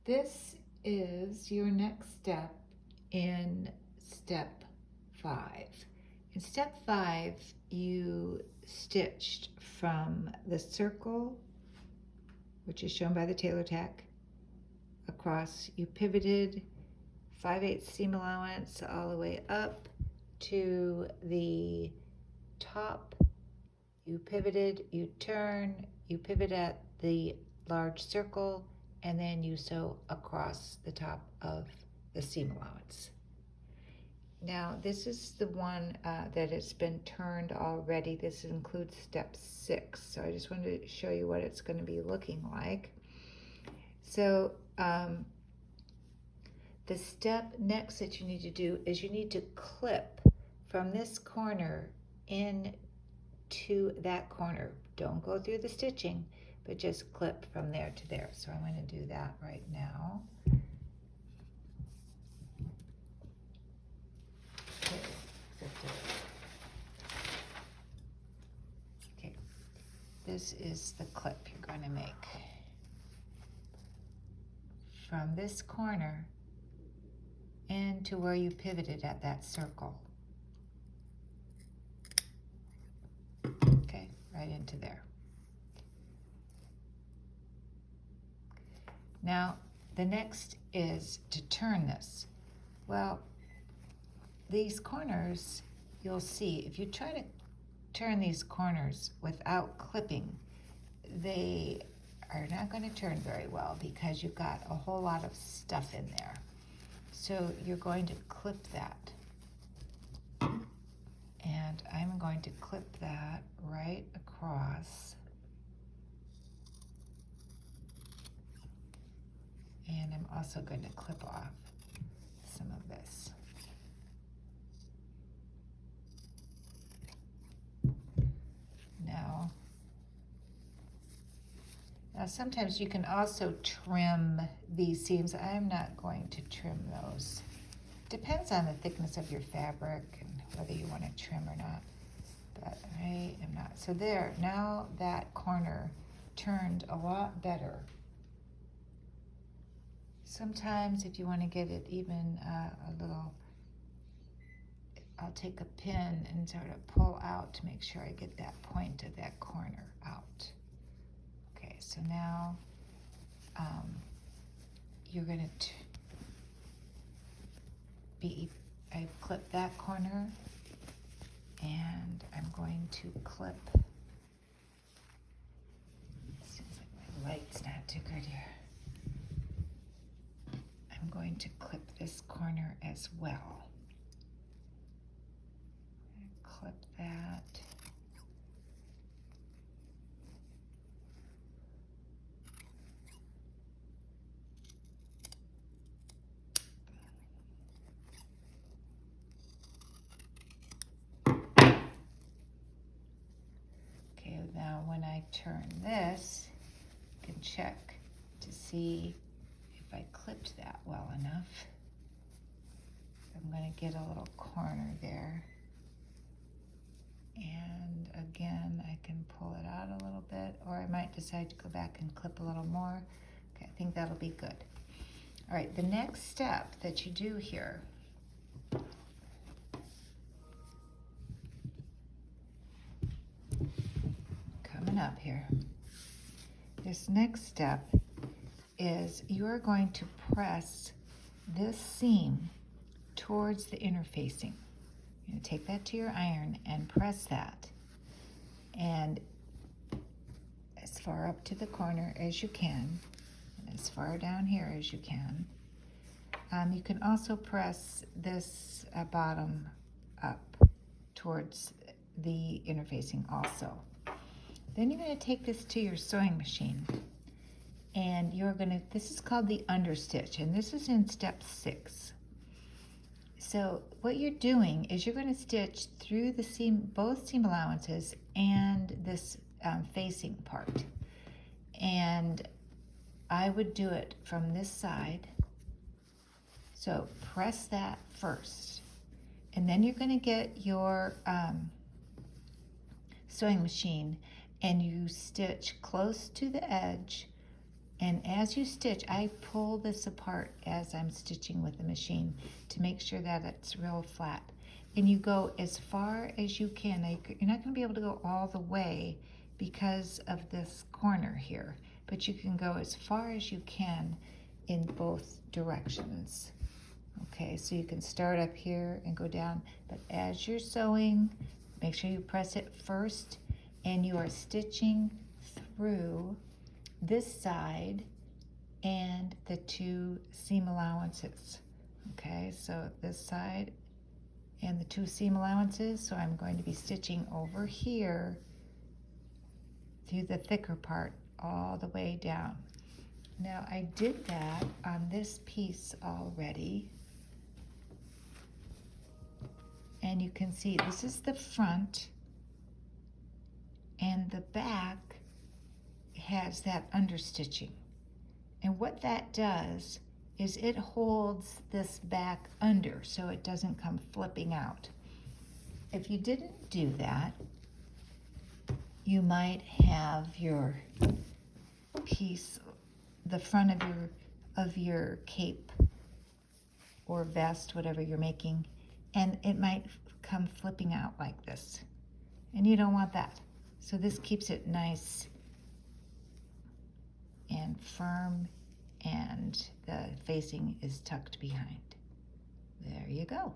This is your next step in step 5. In step 5, you stitched from the circle, which is shown by the tailor tack, across. You pivoted 5/8 seam allowance all the way up to the top. You pivoted, you turn, you pivot at the large circle, and then you sew across the top of the seam allowance. Now this is the one that has been turned already. This includes step 6, so I just wanted to show you what it's going to be looking like. So the step next that you need to do is you need to clip from this corner in to that corner. Don't go through the stitching, but just clip from there to there. So I'm going to do that right now. Okay, this is the clip you're going to make. From this corner into where you pivoted at that circle. Okay, right into there. Now, the next is to turn this. Well, these corners, you'll see, if you try to turn these corners without clipping, they are not going to turn very well because you've got a whole lot of stuff in there. So you're going to clip that. And I'm going to clip that right across. And I'm also going to clip off some of this. Now sometimes you can also trim these seams. I'm not going to trim those. Depends on the thickness of your fabric and whether you want to trim or not, but I am not. So there, now that corner turned a lot better. Sometimes if you want to get it even a little, I'll take a pin and sort of pull out to make sure I get that point of that corner out. Okay, so now you're going to I've clipped that corner, and I'm going to clip. Seems like my light's not too good here. I'm going to clip this corner as well. Clip that. Okay, now when I turn this, I can check to see if I clipped that well enough. I'm going to get a little corner there. And again, I can pull it out a little bit, or I might decide to go back and clip a little more. Okay, I think that'll be good. All right, the next step that you do here coming up here, this next step is you're going to press this seam towards the interfacing. You're going to take that to your iron and press that, and as far up to the corner as you can, and as far down here as you can. You can also press this bottom up towards the interfacing also. Then you're going to take this to your sewing machine, and you're going to, this is called the understitch, and this is in step 6. So what you're doing is you're going to stitch through the seam, both seam allowances and this facing part. And I would do it from this side. So press that first, and then you're going to get your sewing machine and you stitch close to the edge And as you stitch, I pull this apart as I'm stitching with the machine to make sure that it's real flat. And you go as far as you can. Now, you're not going to be able to go all the way because of this corner here, but you can go as far as you can in both directions. Okay, so you can start up here and go down, but as you're sewing, make sure you press it first, and you are stitching through this side and the two seam allowances. Okay, so this side and the two seam allowances, so I'm going to be stitching over here through the thicker part all the way down. Now I did that on this piece already, and you can see this is the front, and the back has that understitching. And what that does is it holds this back under so it doesn't come flipping out. If you didn't do that, you might have your piece, the front of your cape or vest, whatever you're making, and it might come flipping out like this. And you don't want that. So this keeps it nice and firm, and the facing is tucked behind. There you go.